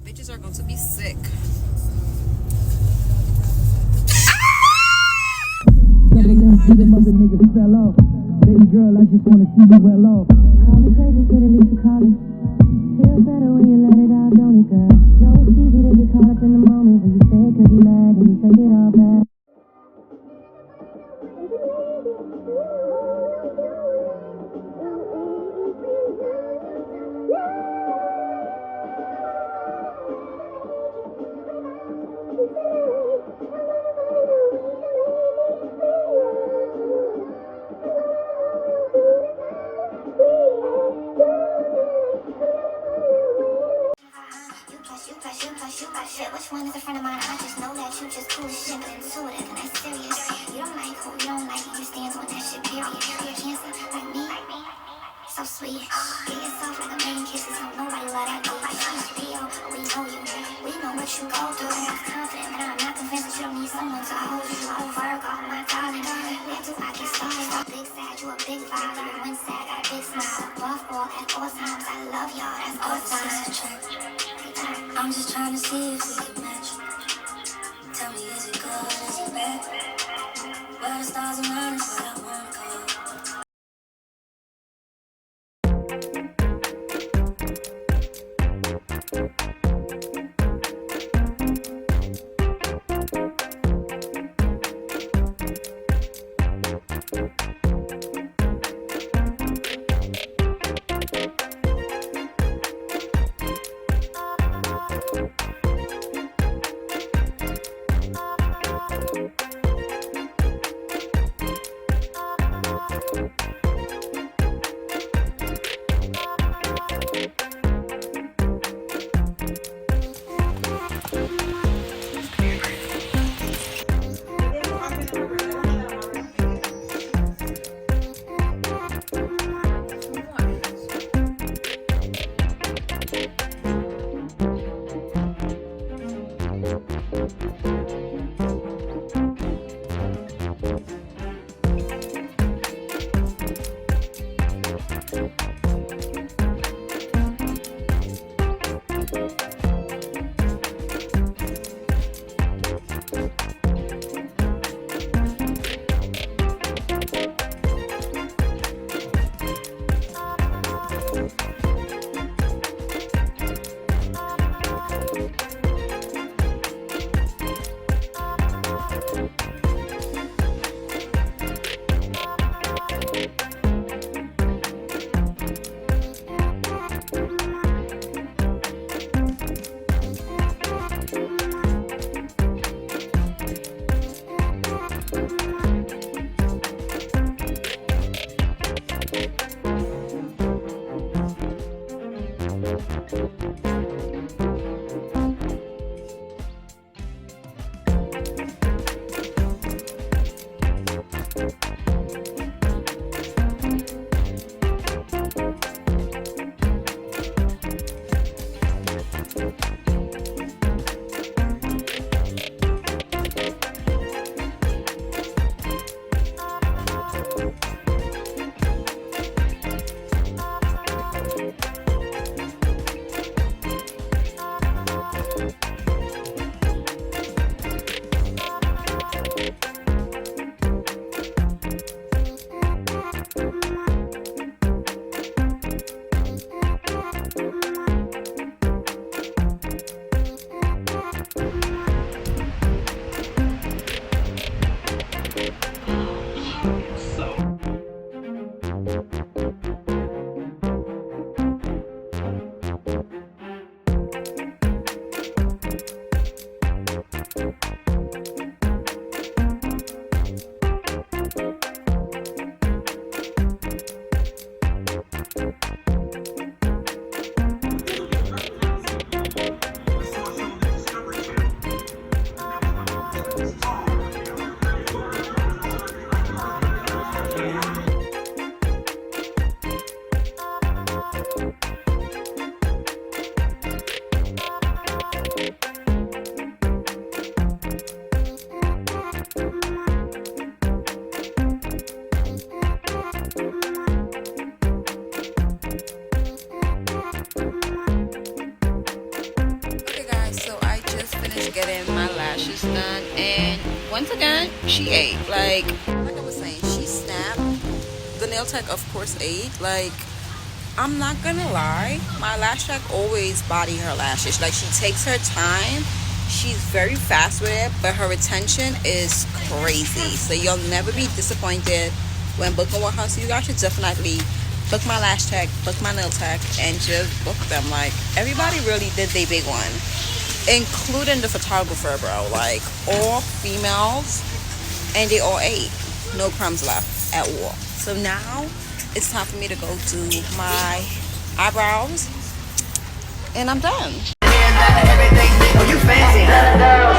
Bitches are going to be sick. The mother niggas fell off. Baby girl, I just wanna see you well off. Call me crazy, shit, at least you call it. Feels better when you let it out, don't it, girl? Know it's easy to get caught up in the moment when you say it 'cause you mad and you take it all back. Which one is a friend of mine? I just know that you just cool as shit, but intuitive and that's serious. You don't like who you don't like, you stand on that shit, period. You're a cancer like me, so sweet. Get yourself like a man kisses, don't nobody love that dude. Like she's real, but we know you. We know what you go through. I'm confident, but I'm not convinced that you don't need someone to hold you. Oh, Virgo, my darling, where do I get started? Big sad, you a big vibe. You one sad, got a big smile. Above all, at all times, I love y'all. That's all time. I'm just trying to see if we can match. Tell me, is it good, is it bad? Where the stars align is where I wanna go. finished getting my lashes done, and once again, she ate. Like I was saying, she snapped. The nail tech, of course, ate. Like, I'm not gonna lie, my lash tech always body her lashes. Like, she takes her time. She's very fast with it, but her retention is crazy. So you'll never be disappointed when booking with her. So you guys should definitely book my lash tech, book my nail tech, and just book them. Like, everybody really did their big one, including the photographer, bro. Like, all females, and they all ate. No crumbs left at all. So now it's time for me to go do my eyebrows, and I'm done. Everything, oh, you fancy, huh?